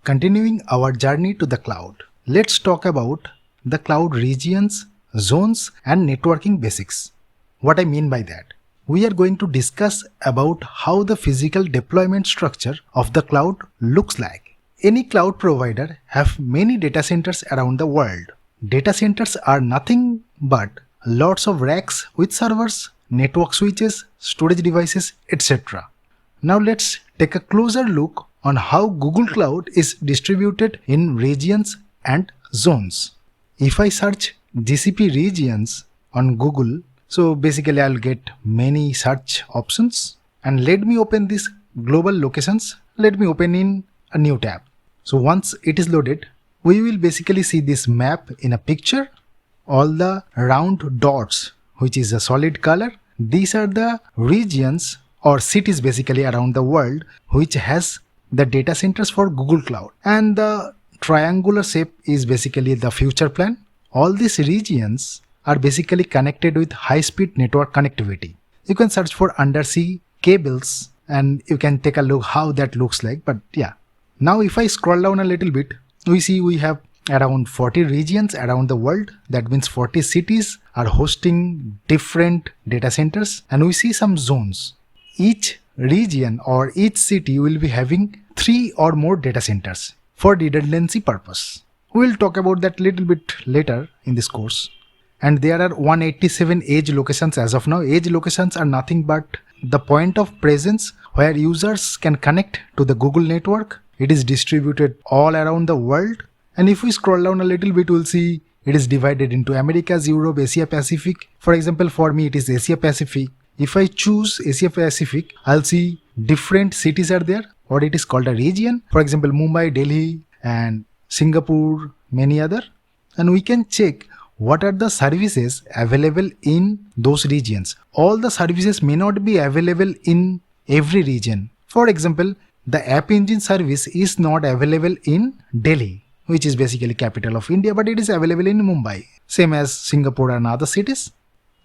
Continuing our journey to the cloud, let's talk about the cloud regions, zones and networking basics. What I mean by that, we are going to discuss about how the physical deployment structure of the cloud looks like. Any cloud provider have many data centers around the world. Data centers are nothing but lots of racks with servers, network switches, storage devices, etc. Now let's take a closer look on how Google Cloud is distributed in regions and zones. If I search GCP regions on Google, so basically I'll get many search options, and let me open this global locations. Let me open in a new tab. So once it is loaded, we will basically see this map in a picture. All the round dots, which is a solid color, these are the regions or cities basically around the world which has the data centers for Google Cloud, and the triangular shape is basically the future plan. All these regions are basically connected with high-speed network connectivity. You can search for undersea cables and you can take a look how that looks like. But yeah, now if I scroll down a little bit, we see we have around 40 regions around the world. That means 40 cities are hosting different data centers, and we see some zones. Each region or each city will be having 3 or more data centers for redundancy purpose. We will talk about that little bit later in this course. And there are 187 edge locations as of now. Edge locations are nothing but the point of presence where users can connect to the Google network. It is distributed all around the world. And if we scroll down a little bit, we'll see it is divided into Americas, Europe, Asia Pacific. For example, for me it is Asia Pacific. If I choose Asia Pacific, I'll see different cities are there, or it is called a region. For example, Mumbai, Delhi and Singapore, many other. And we can check what are the services available in those regions. All the services may not be available in every region. For example, the App Engine service is not available in Delhi, which is basically capital of India, but it is available in Mumbai, same as Singapore and other cities.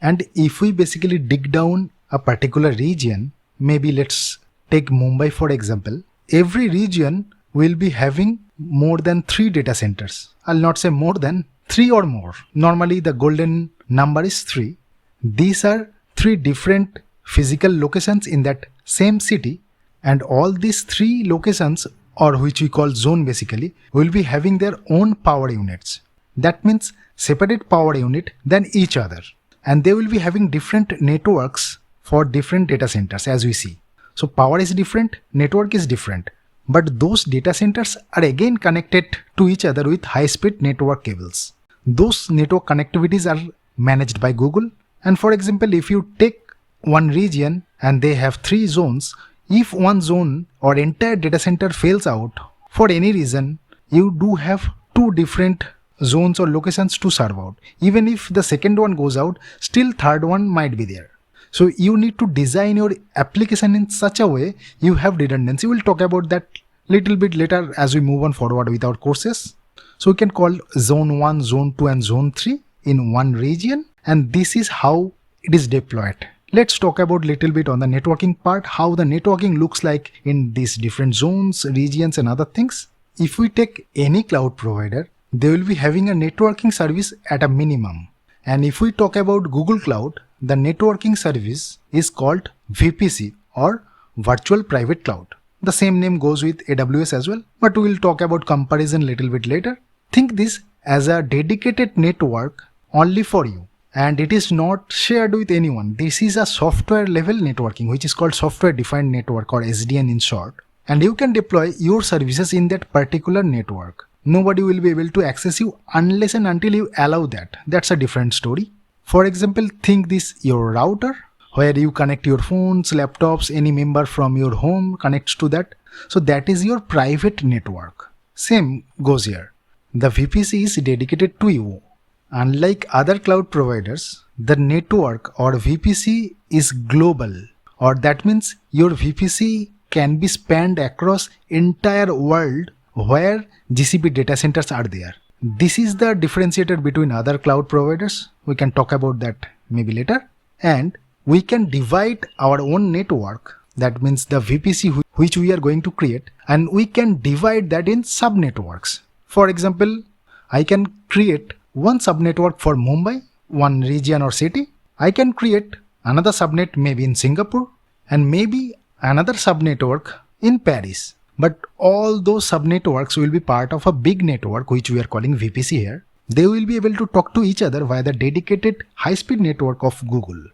And if we basically dig down a particular region, maybe let's take Mumbai for example, every region will be having more than 3 data centers. I'll not say more than 3 or more. Normally the golden number is 3. These are 3 different physical locations in that same city, and all these 3 locations, or which we call zone basically, will be having their own power units. That means separate power unit than each other. And they will be having different networks for different data centers as we see. So power is different, network is different. But those data centers are again connected to each other with high-speed network cables. Those network connectivities are managed by Google. And for example, if you take one region and they have 3 zones, if one zone or entire data center fails out for any reason, you do have 2 different zones or locations to serve out. Even if the second one goes out, still third one might be there. So you need to design your application in such a way you have redundancy. We'll talk about that little bit later as we move on forward with our courses. So we can call zone 1, zone 2 and zone 3 in one region, and this is how it is deployed. Let's talk about little bit on the networking part, how the networking looks like in these different zones, regions and other things. If we take any cloud provider, they will be having a networking service at a minimum. And if we talk about Google Cloud, the networking service is called VPC or Virtual Private Cloud. The same name goes with AWS as well, but we will talk about comparison little bit later. Think this as a dedicated network only for you, and it is not shared with anyone. This is a software level networking, which is called software defined network or SDN in short. And you can deploy your services in that particular network. Nobody will be able to access you unless and until you allow that. That's a different story. For example, think this your router where you connect your phones, laptops, any member from your home connects to that. So that is your private network. Same goes here. The VPC is dedicated to you. Unlike other cloud providers, the network or VPC is global, or that means your VPC can be spanned across entire world where GCP data centers are there. This is the differentiator between other cloud providers. We can talk about that maybe later. And we can divide our own network that means the VPC which we are going to create, and we can divide that in subnetworks. For example, I can create one subnetwork for Mumbai, one region or city. I can create another subnet maybe in Singapore, and maybe another subnetwork in Paris. But all those subnetworks will be part of a big network which we are calling VPC here. They will be able to talk to each other via the dedicated high-speed network of Google.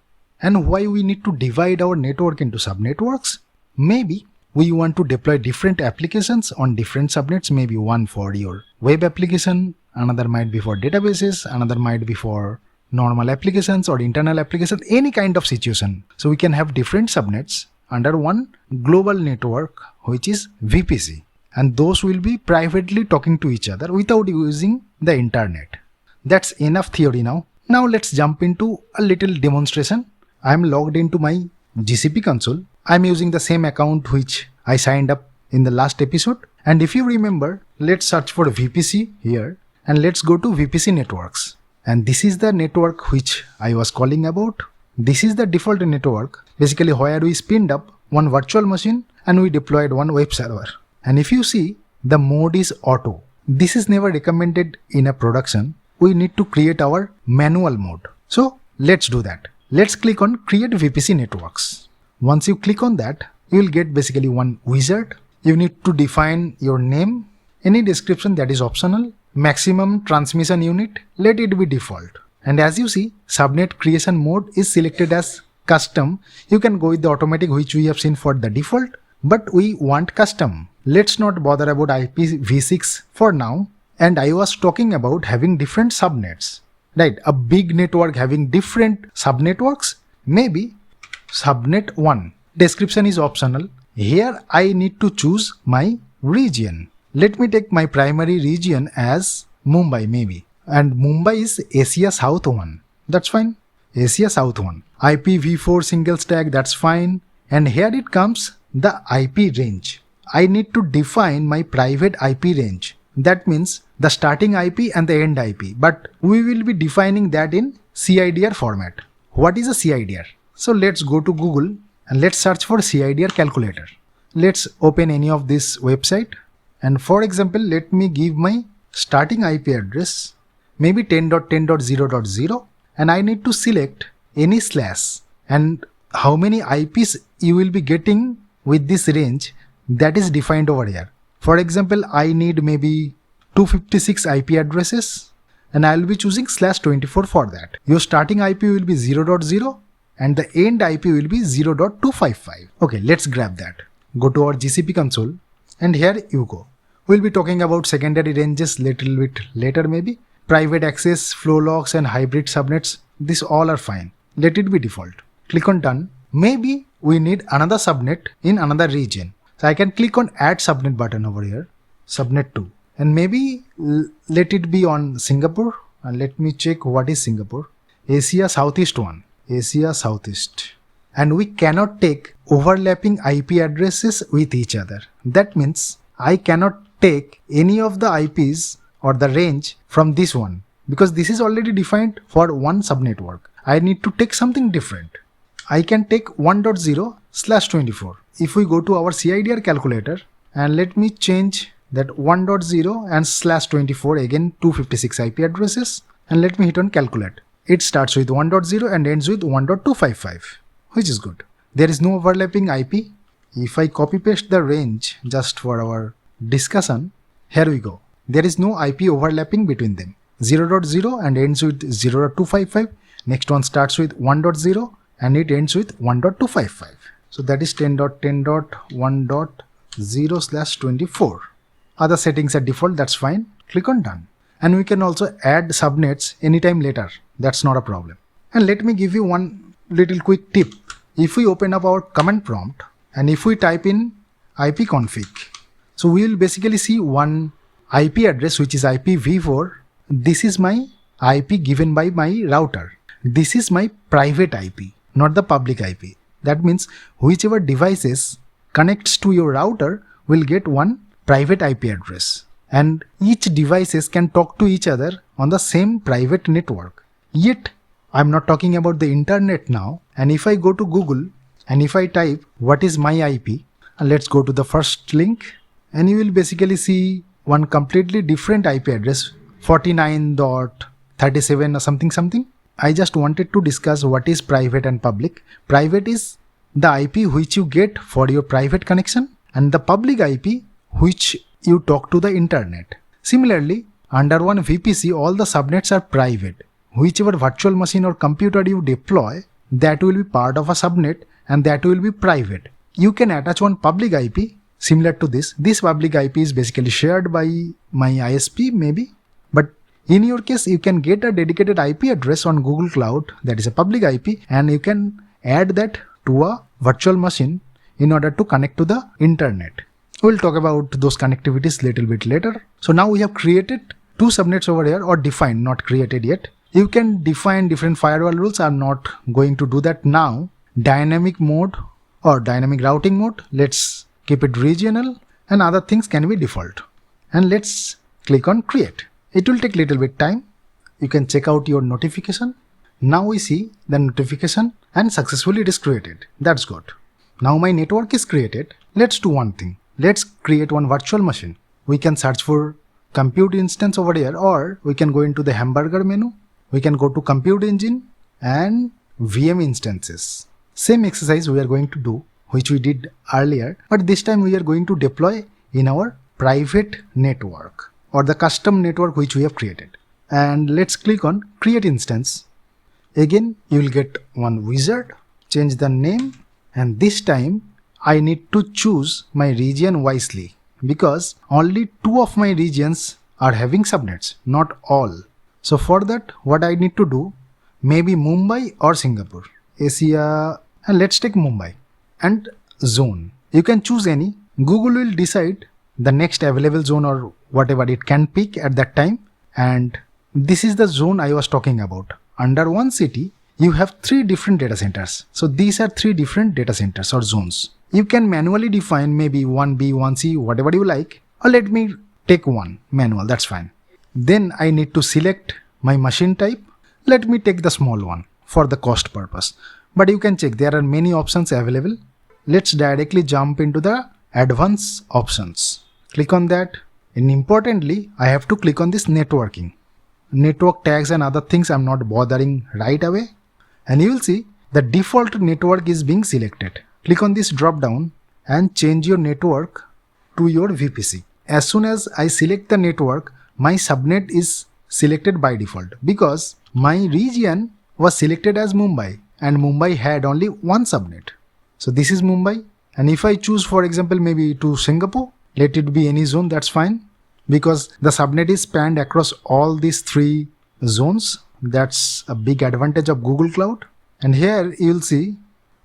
And why we need to divide our network into subnetworks? Maybe we want to deploy different applications on different subnets, maybe one for your web application, another might be for databases, another might be for normal applications or internal applications, any kind of situation. So we can have different subnets under one global network which is VPC, and those will be privately talking to each other without using the internet. That's enough theory now. Now let's jump into a little demonstration. I'm logged into my GCP console. I'm using the same account which I signed up in the last episode. And if you remember, let's search for VPC here and let's go to VPC networks. And this is the network which I was calling about. This is the default network, basically where we spinned up one virtual machine and we deployed one web server. And if you see, the mode is auto. This is never recommended in a production. We need to create our manual mode. So let's do that. Let's click on Create VPC Networks. Once you click on that, you will get basically one wizard. You need to define your name, any description that is optional, maximum transmission unit, let it be default. And as you see, subnet creation mode is selected as custom. You can go with the automatic which we have seen for the default, but we want custom. Let's not bother about IPv6 for now. And I was talking about having different subnets. Right, a big network having different subnetworks, maybe subnet 1. Description is optional. Here I need to choose my region. Let me take my primary region as Mumbai maybe. And Mumbai is Asia South 1. That's fine. Asia South 1. IPv4 single stack, that's fine. And here it comes the IP range. I need to define my private IP range. That means the starting IP and the end IP, but we will be defining that in CIDR format. What is a CIDR? So let's go to Google and let's search for CIDR calculator. Let's open any of this website, and for example, let me give my starting IP address, maybe 10.10.0.0, and I need to select any slash, and how many IPs you will be getting with this range that is defined over here. For example, I need maybe 256 IP addresses and I will be choosing /24 for that. Your starting IP will be 0.0 and the end IP will be 0.255. Okay, let's grab that. Go to our GCP console and here you go. We'll be talking about secondary ranges little bit later maybe. Private access, flow logs and hybrid subnets, this all are fine. Let it be default. Click on done. Maybe we need another subnet in another region. So I can click on add subnet button over here, subnet 2, and maybe let it be on Singapore, and let me check what is Singapore. Asia Southeast 1, Asia Southeast. And we cannot take overlapping IP addresses with each other. That means I cannot take any of the IPs or the range from this one because this is already defined for one subnetwork. I need to take something different. I can take 1.0/24. If we go to our CIDR calculator and let me change that 1.0 and /24 again 256 IP addresses and let me hit on calculate. It starts with 1.0 and ends with 1.255, which is good. There is no overlapping IP. If I copy paste the range just for our discussion, here we go. There is no IP overlapping between them. 0.0 and ends with 0.255. Next one starts with 1.0 and it ends with 1.255. So that is 10.10.1.0/24. Other settings are default, that's fine. Click on done. And we can also add subnets anytime later. That's not a problem. And let me give you one little quick tip. If we open up our command prompt and if we type in ipconfig, so we will basically see one IP address which is IPv4. This is my IP given by my router. This is my private IP, not the public IP. That means whichever devices connects to your router will get one private IP address. And each devices can talk to each other on the same private network. Yet, I'm not talking about the internet now. And if I go to Google And if I type what is my IP, and let's go to the first link, and you will basically see one completely different IP address, 49.37 or something. I just wanted to discuss what is private and public. Private is the IP which you get for your private connection, and the public IP which you talk to the internet. Similarly, under one VPC, all the subnets are private. Whichever virtual machine or computer you deploy, that will be part of a subnet and that will be private. You can attach one public IP similar to this. This public IP is basically shared by my ISP maybe, but in your case, you can get a dedicated IP address on Google Cloud that is a public IP, and you can add that to a virtual machine in order to connect to the internet. We'll talk about those connectivities little bit later. So now we have created two subnets over here, or defined, not created yet. You can define different firewall rules. I'm not going to do that now. Dynamic mode or dynamic routing mode, let's keep it regional, and other things can be default. And let's click on create. It will take little bit time. You can check out your notification. Now we see the notification and successfully it is created. That's good. Now my network is created. Let's do one thing. Let's create one virtual machine. We can search for compute instance over here, or we can go into the hamburger menu. We can go to compute engine and VM instances. Same exercise we are going to do, which we did earlier, but this time we are going to deploy in our private network or the custom network which we have created. And let's click on create instance. Again, you will get one wizard, change the name, and this time I need to choose my region wisely because only 2 of my regions are having subnets, not all. So for that, what I need to do, maybe Mumbai or Singapore, Asia, and let's take Mumbai, and zone. You can choose any. Google will decide the next available zone or whatever it can pick at that time. And this is the zone I was talking about. Under one city, you have 3 different data centers. So these are 3 different data centers or zones. You can manually define maybe 1B, 1C, whatever you like. Or let me take one manual, that's fine. Then I need to select my machine type. Let me take the small one for the cost purpose. But you can check, there are many options available. Let's directly jump into the advanced options. Click on that. And importantly, I have to click on this networking. Network tags and other things I'm not bothering right away. And you will see the default network is being selected. Click on this drop down and change your network to your VPC. As soon as I select the network, my subnet is selected by default because my region was selected as Mumbai and Mumbai had only one subnet. So this is Mumbai, and if I choose, for example, maybe to Singapore, let it be any zone, that's fine because the subnet is spanned across all these 3 zones. That's a big advantage of Google Cloud. And here you'll see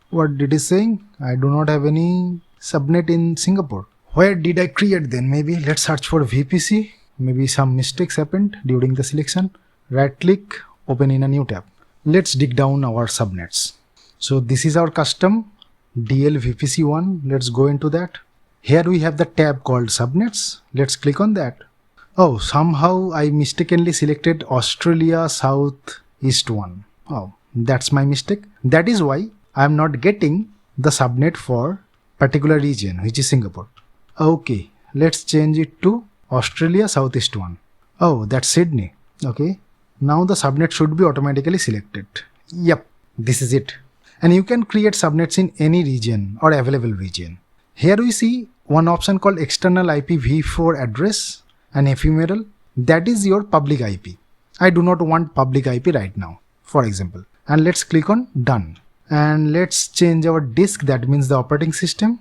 what it is saying. I do not have any subnet in Singapore. Where did I create then? Maybe let's search for VPC. Maybe some mistakes happened during the selection. Right click, open in a new tab. Let's dig down our subnets. So this is our custom DL VPC one. Let's go into that. Here we have the tab called subnets. Let's click on that. Oh, somehow I mistakenly selected Australia Southeast one. Oh, that's my mistake. That is why I am not getting the subnet for particular region, which is Singapore. Okay, let's change it to Australia Southeast one. Oh, that's Sydney. Okay, now the subnet should be automatically selected. Yep, this is it. And you can create subnets in any region or available region. Here we see one option called external IPv4 address and ephemeral. That is your public IP. I do not want public IP right now, for example. And let's click on done. And let's change our disk. That means the operating system.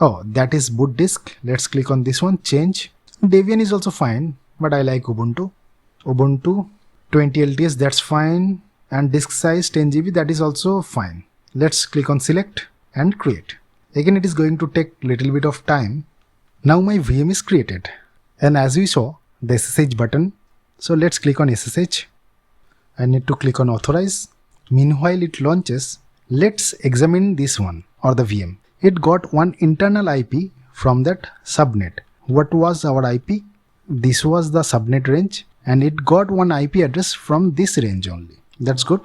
Oh, that is boot disk. Let's click on this one, change. Debian is also fine, but I like Ubuntu. Ubuntu 20 LTS, that's fine. And disk size 10 GB, that is also fine. Let's click on select and create. Again, it is going to take little bit of time. Now my VM is created. And as we saw, the SSH button. So let's click on SSH. I need to click on authorize. Meanwhile it launches, let's examine this one or the VM. It got one internal IP from that subnet. What was our IP? This was the subnet range, and it got one IP address from this range only. That's good.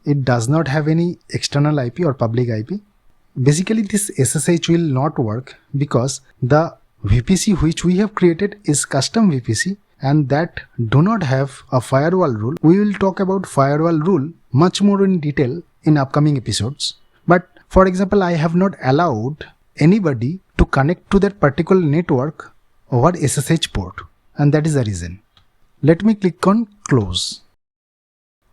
It does not have any external IP or public IP. Basically this SSH will not work because the VPC which we have created is custom VPC and that do not have a firewall rule. We will talk about firewall rule much more in detail in upcoming episodes. But for example, I have not allowed anybody to connect to that particular network over SSH port, and that is the reason. Let me click on close.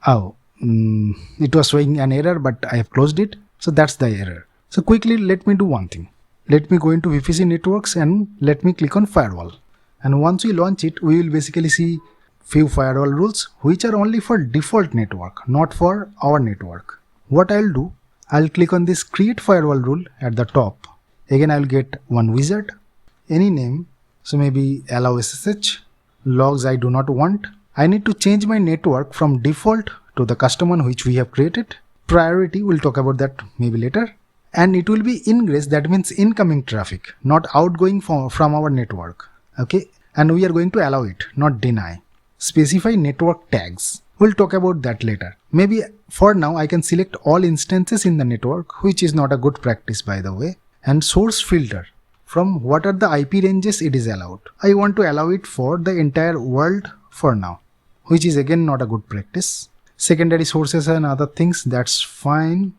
It was showing an error, but I have closed it. So that's the error. So quickly let me do one thing. Let me go into VPC networks and let me click on firewall. And once we launch it, we will basically see few firewall rules which are only for default network, not for our network. What I'll do, I'll click on this create firewall rule at the top. Again, I'll get one wizard, any name. So maybe allow SSH, logs I do not want. I need to change my network from default to the custom one which we have created. Priority, we'll talk about that maybe later. And it will be ingress, that means incoming traffic, not outgoing from our network. Okay, and we are going to allow it, not deny. Specify network tags. We'll talk about that later. Maybe for now I can select all instances in the network, which is not a good practice by the way. And source filter, from what are the IP ranges it is allowed. I want to allow it for the entire world for now, which is again not a good practice. Secondary sources and other things, that's fine.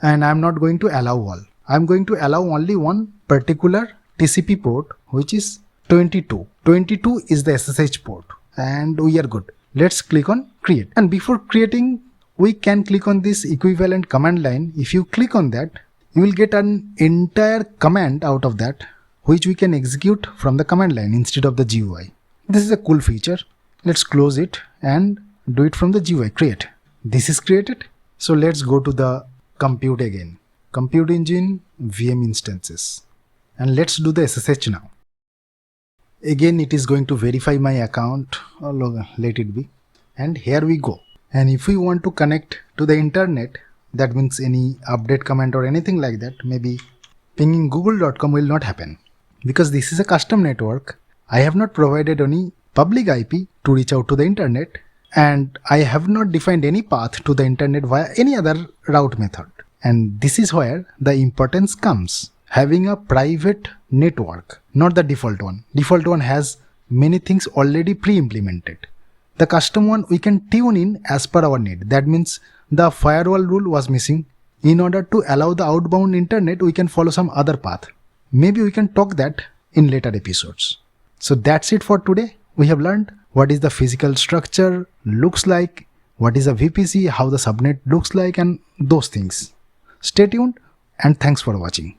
And I'm not going to allow all. I'm going to allow only one particular TCP port, which is 22. 22 is the SSH port and we are good. Let's click on create. And before creating, we can click on this equivalent command line. If you click on that, you will get an entire command out of that, which we can execute from the command line instead of the GUI. This is a cool feature. Let's close it and do it from the GUI. Create. This is created. So let's go to the compute again. Compute engine, VM instances. And let's do the SSH now. Again, it is going to verify my account. Let it be. And here we go. And if we want to connect to the internet, that means any update command or anything like that, maybe pinging google.com will not happen. Because this is a custom network, I have not provided any public IP to reach out to the internet. And I have not defined any path to the internet via any other route method. And this is where the importance comes. Having a private network, not the default one. Default one has many things already pre-implemented. The custom one we can tune in as per our need. That means the firewall rule was missing. In order to allow the outbound internet, we can follow some other path. Maybe we can talk that in later episodes. So that's it for today. We have learned what is the physical structure looks like, what is a VPC, how the subnet looks like, and those things. Stay tuned and thanks for watching.